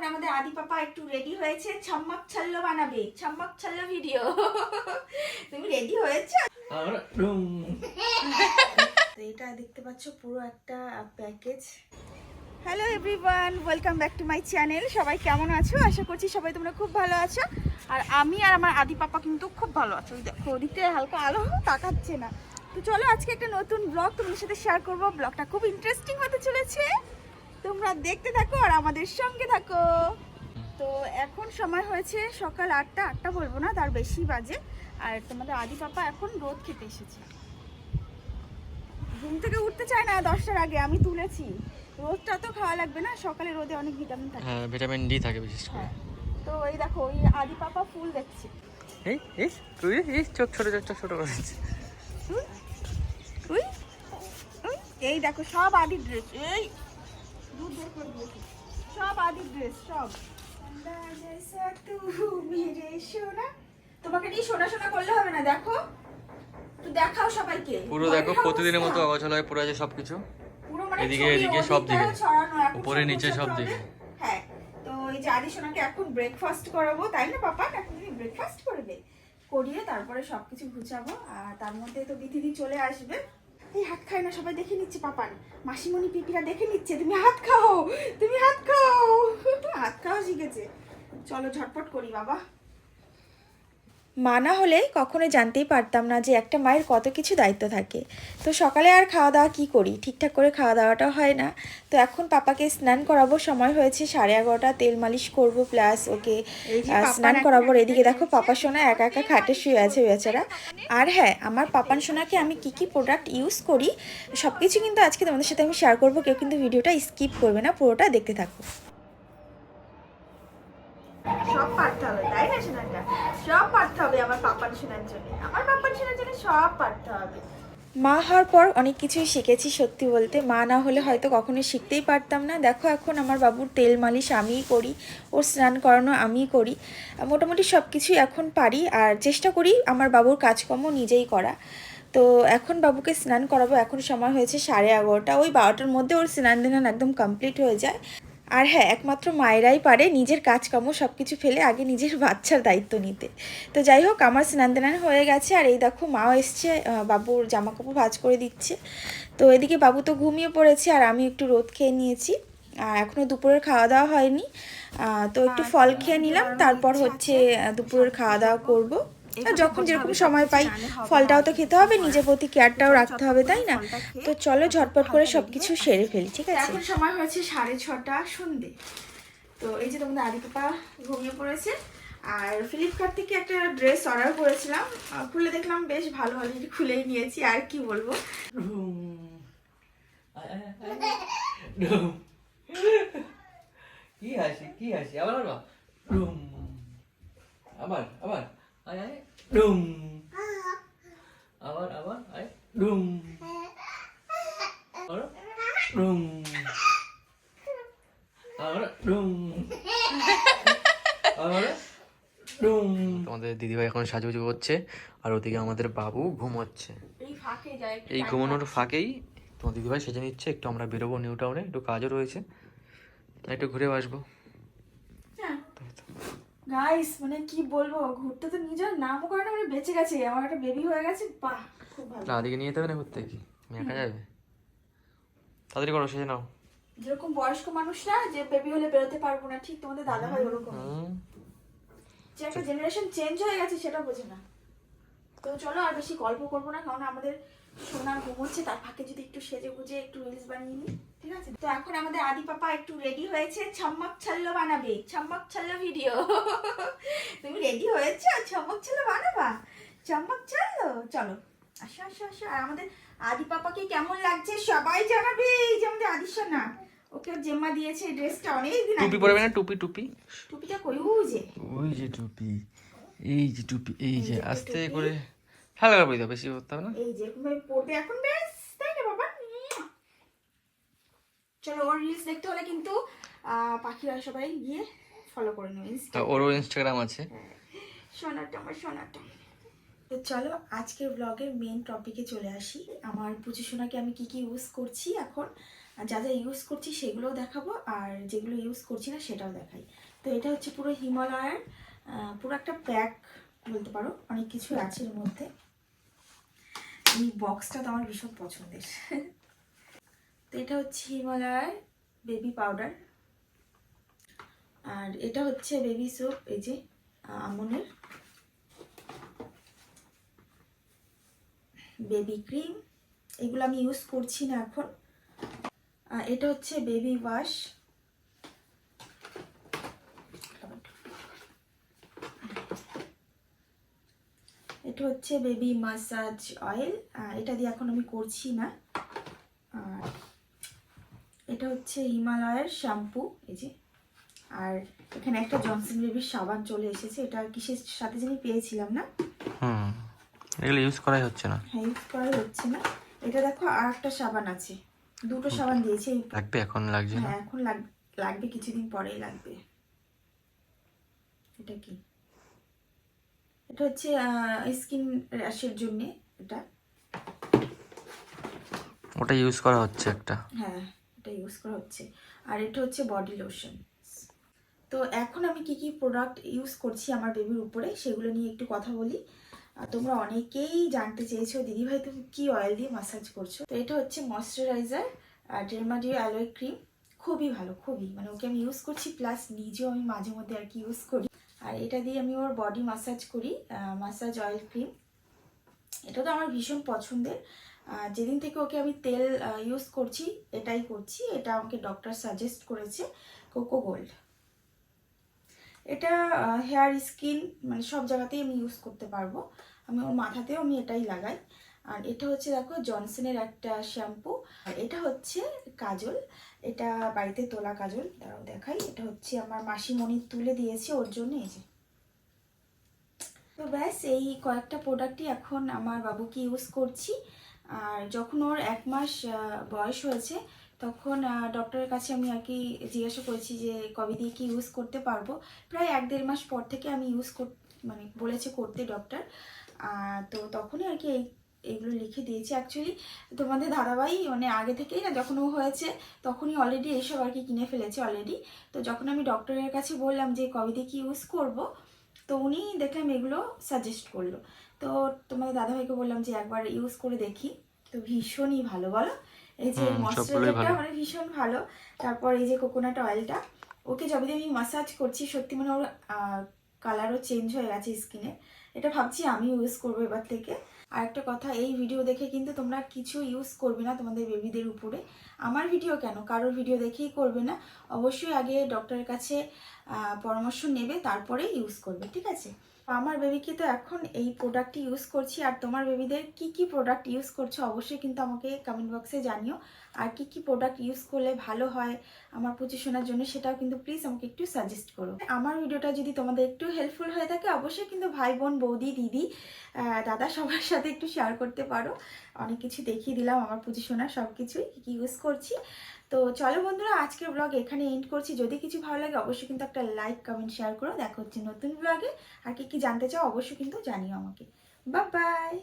এখন আমাদের আদি পাপা একটু রেডি হয়েছে, ছাম্মাক ছাল্লো বানাবে, ছাম্মাক ছাল্লো ভিডিও। তুমি রেডি হয়েছো? তো এটা দেখতে পাচ্ছ পুরো একটা package. Hello everyone, welcome back to my channel. সবাই কেমন আছো? আশা করছি সবাই তোমরা খুব ভালো আছো। আর আমি আর আমার আদি পাপা কিন্তু খুব ভালো আছো। দেখো ওদিকে হালকা আলো তাকাচ্ছে না। তো চলো আজকে একটা নতুন ব্লগ তোমাদের সাথে শেয়ার করবো। ব্লগটা খুব ইন্টারেস্টিং হতে চলেছে, তোমরা দেখতে থাকো আর আমাদের সঙ্গে থাকো। তো এখন সময় হয়েছে সকাল 8টা বলবো না, তার বেশি বাজে। আর তোমাদের আদি পাপা এখন রোদ খেতে এসেছে। ঘুম থেকে উঠতে চায় না 10টার আগে, আমি তুলেছি। রোদটা তো খাওয়া লাগবে না, সকালে রোদে অনেক ভিটামিন থাকে। হ্যাঁ, ভিটামিন ডি থাকে বিশেষ করে। তো এই দেখো ওই আদি পাপা ফুল দেখছে। এই চোখ ছোট করেছে। এই দেখো সব আদির ড্রেস, এই দুধ বের করে দিয়েছি, সব আদির ড্রেস সব। তোমাকে নিয়ে শোনা শোনা করলে হবে না, দেখো তো দেখাও সবাইকে। পুরো দেখো প্রতিদিনের মতো অগোছালো পড়ে আছে সবকিছু। পুরো মানে এদিকে এদিকে সব দিকে, উপরে নিচে সব দিকে। হ্যাঁ, তো এই যে আদি সোনাকে এখন ব্রেকফাস্ট করাবো, তাই না পাপা? এখন তুমি ব্রেকফাস্ট করবে, করিয়ে তারপরে সবকিছু গুছাবো। আর তার মধ্যে তো বিথিদি চলে আসবে। এই হাত খায় না, সবাই দেখে নিচ্ছে পাপান, মাসিমণি পিপিরা দেখে নিচ্ছে। তুমি হাত খাও, তুমি হাত খাও, হাত খাওয়া শিখেছে। চলো ঝটপট করি বাবা। মা না হলে কখনো জানতেই পারতাম না যে একটা মায়ের কত কিছু দায়িত্ব থাকে। তো সকালে আর খাওয়া দাওয়া কী করি, ঠিকঠাক করে খাওয়া দাওয়াটাও হয় না। তো এখন পাপাকে স্নান করাবো, সময় হয়েছে 11:30। তেল মালিশ করব প্লাস ওকে স্নান করাবো। এদিকে দেখো পাপা সোনা একা একা খাটে শুয়ে আছে বেচারা। আর হ্যাঁ, আমার পাপান সোনাকে আমি কি কি প্রোডাক্ট ইউজ করি সব কিছু কিন্তু আজকে তোমাদের সাথে আমি শেয়ার করবো। কেউ কিন্তু ভিডিওটা স্কিপ করবে না, পুরোটা দেখতে থাকো। সব পারতে হবে, তাই না সোনাটা? সব পারতে হবে আমার পাপান সোনার জন্য, আমার পাপান সোনার জন্য সব পারতে হবে। মা হওয়ার পর অনেক কিছুই শিখেছি সত্যি বলতে। মা না হলে হয়তো কখনোই শিখতেই পারতাম না। দেখো এখন আমার বাবুর তেল মালিশ আমিই করি, ওর স্নান করানো আমিই করি। মোটামুটি সব কিছুই এখন পারি, আর চেষ্টা করি আমার বাবুর কাজকর্ম নিজেই করা। তো এখন বাবুকে স্নান করাবো। এখন সময় হয়েছে 11:30। ওই 12টার মধ্যে ওর স্নান ধান একদম কমপ্লিট হয়ে যায়। আর হ্যাঁ, একমাত্র মায়েরাই পারে নিজের কাজকর্ম সব কিছু ফেলে আগে নিজের বাচ্চার দায়িত্ব নিতে। তো যাই হোক, আমার স্নান দান হয়ে গেছে। আর এই দেখো মাও এসছে, বাবুর জামা কাপড় ভাঁজ করে দিচ্ছে। তো এদিকে বাবু তো ঘুমিয়ে পড়েছে, আর আমি একটু রোদ খেয়ে নিয়েছি। এখনও দুপুরের খাওয়া দাওয়া হয়নি, তো একটু ফল খেয়ে নিলাম। তারপর হচ্ছে দুপুরের খাওয়া দাওয়া করবো। যখন যেরকম সময় পাই ফলটাও তো খেতে হবে, নিজের প্রতি কেয়ারটাও রাখতে হবে, তাই না? তো চলো ঝটপট করে সবকিছু সেরে ফেলি, ঠিক আছে? এখন সময় হয়েছে 6:30 সন্ধ্যে। তো এই যে তোমাদের আদি পাপা ঘুমিয়ে পড়েছে। আর ফ্লিপকার্ট থেকে একটা ড্রেস অর্ডার করেছিলাম, খুলে দেখলাম বেশ ভালো, অলরেডি খুলেই নিয়েছি। আর কি বলবো, কি হাসি আবার আবার আবার আয় আয় ডুম, আবার আবার আয় ডুম, আবার ডুম, আবার ডুম, আবার ডুম। তোমাদের দিদিভাই এখন সাজুগুজু করছে, আর ওদিকে আমাদের বাবু ঘুমোচ্ছে। এই ঘুমানোর ফাঁকেই তোমার দিদিভাই সেজে নিচ্ছে। একটু আমরা বেরোবো নিউ টাউনে, একটু কাজও রয়েছে, একটু ঘুরেও আসবো। গাইস মানে কি বলবো, ঘুরতে তো নিজের নামও করে না, মানে বেঁচে গেছে, আমার একটা বেবি হয়ে গেছে। বাহ, খুব ভালো। আদিকে নিয়ে যেতে হবে না ঘুরতে, কি একা যাবে? তাড়াতাড়ি করো, সেজে নাও। যেরকম বয়স্ক মানুষরা যে বেবি হলে বেরোতে পারবো না, ঠিক তোমাদের দাদা ভাই ওরকম, যে একটা জেনারেশন চেঞ্জ হয়ে গেছে সেটা বোঝে না। তো চলো আর বেশি গল্প করবো না, কারণ আমাদের সোনা ঘুমোচ্ছে, তার ফাঁকে যদি একটু সেজে গুজে একটু রিলস বানিয়ে নিই, ঠিক আছে? তো এখন আমাদের আদি পাপা একটু রেডি হয়েছে, ছাম্মাক ছাল্লো বানাবে, ছাম্মাক ছাল্লো ভিডিও। তুমি রেডি হয়েছো? ছাম্মাক ছাল্লো বানাবা, ছাম্মাক ছাল্লো। চলো আসো আসো আসো। আর আমাদের আদি পাপাকে কেমন লাগছে সবাই জানাবে। এই যে আমাদের আদি সোনা, ওকে জেম্মা দিয়েছে এই ড্রেসটা অনেকদিন আগে। টুপি পরবে না? টুপি টুপিটা কই? ওই যে টুপি, এই যে টুপি, এই যে আস্তে করে হালকা করে দাও, বেশি করতে হবে না। এই যে এরকম ভাবে পড়বে এখন, ব্যাস, তাই না বাবা? চলো ওর রিলস দেখতে হলে কিন্তু পাখিরা সবাই গিয়ে ফলো করে নেবে ইনস্টাগ্রাম, ওরও ইনস্টাগ্রাম আছে। সোনাটা আমার সোনাটা। তো চলো আজকের ব্লগের মেন টপিকে চলে আসি। আমার পুচু সোনাকে আমি কি কি ইউজ করছি এখন আর যা যা ইউজ করছি সেগুলোও দেখাবো, আর যেগুলো ইউজ করছি না সেটাও দেখাই। তো এটা হচ্ছে পুরো হিমালয়ের পুরো একটা প্যাক বলতে পারো, অনেক কিছু আছে এর মধ্যে। এই বক্সটা তো আমার ভীষণ পছন্দের। তো এটা হচ্ছে হিমালয়ের বেবি পাউডার, আর এটা হচ্ছে বেবি সোপ, এই যে আমনের বেবি ক্রিম, এগুলো আমি ইউজ করছি না এখন। এটা হচ্ছে বেবি ওয়াশ, এটা হচ্ছে বেবি মাসাজ অয়েল, এটা দিয়ে এখন আমি করছি না। আর এটা হচ্ছে হিমালয়ের শ্যাম্পু, এই যে। আর এখানে একটা জনসন বেবির সাবান চলে এসেছে, এটা কিসের সাথে জানি পেয়েছিলাম না। এগুলো ইউজ করাই হচ্ছে না। হ্যাঁ, ইউজ করাই হচ্ছে না। এটা দেখো আর একটা সাবান আছে, দুটো সাবান দিয়েছে। লাগবে এখন, লাগছে না? হ্যাঁ, এখন লাগবে, কিছুদিন পরেই লাগবে। এটা কি? এটা হচ্ছে স্কিন র্যাশের জন্য, এটা ওটা ইউজ করা হচ্ছে একটা। হ্যাঁ, এটা ইউজ করা হচ্ছে। আর এটা হচ্ছে বডি লোশন। তো এখন আমি কি কি প্রোডাক্ট ইউজ করছি আমার বেবির উপরে সেগুলো নিয়ে একটু কথা বলি। তোমরা অনেকেই জানতে চেয়েছো দিদিভাই তুমি কি অয়েল দিয়ে মাসাজ করছো। তো এটা হচ্ছে ময়শ্চারাইজার ডেরমাডিও অ্যালোয় ক্রিম, খুবই ভালো, খুবই, মানে ওকে আমি ইউজ করছি, প্লাস নিজেও আমি মাঝে মধ্যে আর কি ইউজ করি। আর এটা দিয়ে আমি ওর বডি মাসাজ করি, মাসাজ অয়েল ক্রিম। এটা তো আমার ভীষণ পছন্দের। যেদিন থেকে ওকে আমি তেল ইউজ করছি এটাই করছি, এটা আমাকে ডক্টর সাজেস্ট করেছে, কোকো গোল্ড। এটা হেয়ার স্কিন মানে সব জায়গাতেই আমি ইউজ করতে পারবো, আমি ওর মাথাতেও আমি এটাই লাগাই। আর এটা হচ্ছে দেখো জনসনের একটা শ্যাম্পু। আর এটা হচ্ছে কাজল, এটা বাড়িতে তোলা কাজল, দাঁড়াও দেখাই। এটা হচ্ছে আমার মাসিমণি তুলে দিয়েছে ওর জন্য, এই যে। তো ব্যাস এই কয়েকটা প্রোডাক্টই এখন আমার বাবুকে ইউজ করছি। আর যখন ওর 1 মাস বয়স হয়েছে তখন ডক্টরের কাছে আমি আর কি জিজ্ঞাসা করেছি যে কবে দিয়ে কি ইউজ করতে পারবো। প্রায় 1-1.5 মাস পর থেকে আমি মানে বলেছে করতে ডক্টর। তো তখনই আর কি এইগুলো লিখে দিয়েছি। অ্যাকচুয়ালি তোমাদের দাদাভাই মানে আগে থেকেই না, যখন ও হয়েছে তখনই অলরেডি এইসব আর কি কিনে ফেলেছে অলরেডি। তো যখন আমি ডক্টরের কাছে বললাম যে কবে দিয়ে কি ইউজ করবো, তো উনি দেখলাম এগুলো সাজেস্ট করলো। তো তোমাদের দাদাভাইকে বললাম যে একবার ইউজ করে দেখি, তো ভীষণই ভালো বলো। এই যে ময়শ্চারাইজারটা মানে ভীষণ ভালো, তারপর এই যে কোকোনাট অয়েলটা, ওকে যবে দিয়ে আমি মাসাজ করছি সত্যি মানে ওর কালারও চেঞ্জ হয়ে গেছে স্কিনে। এটা ভাবছি আমি ইউজ করবো এবার থেকে। আর একটা কথা, এই ভিডিও দেখে কিন্তু তোমরা কিছু ইউজ করবে না তোমাদের বেবিদের উপরে। আমার ভিডিও কেন, কারোর ভিডিও দেখেই করবে না, অবশ্যই আগে ডক্টরের কাছে পরামর্শ নেবে, তারপরে ইউজ করবে, ঠিক আছে? আমার বেবিকে তো এখন এই প্রোডাক্টটি ইউজ করছি। আর তোমার বেবিদের কি কি প্রোডাক্ট ইউজ করছো অবশ্যই কিন্তু আমাকে কমেন্ট বক্সে জানিও। আর কি কি প্রোডাক্ট ইউজ করলে ভালো হয় আমার পুচু শোনার জন্য সেটাও কিন্তু প্লিজ আমাকে একটু সাজেস্ট করো। আমার ভিডিওটা যদি তোমাদের একটু হেল্পফুল হয়ে থাকে অবশ্যই কিন্তু ভাই বোন বৌদি দিদি দাদা সবার সাথে একটু শেয়ার করতে পারো। অনেক কিছু দেখিয়ে দিলাম আমার পুচু শোনার সব কিছুই কী কী ইউজ করছি। তো চলো বন্ধুরা, আজকের ব্লগ এখানে এন্ড করছি। যদি কিছু ভালো লাগে অবশ্যই কিন্তু একটা লাইক কমেন্ট শেয়ার করো। দেখা হচ্ছে নতুন ব্লগে। আর কি কি জানতে চাও অবশ্যই কিন্তু জানিও আমাকে। Bye bye.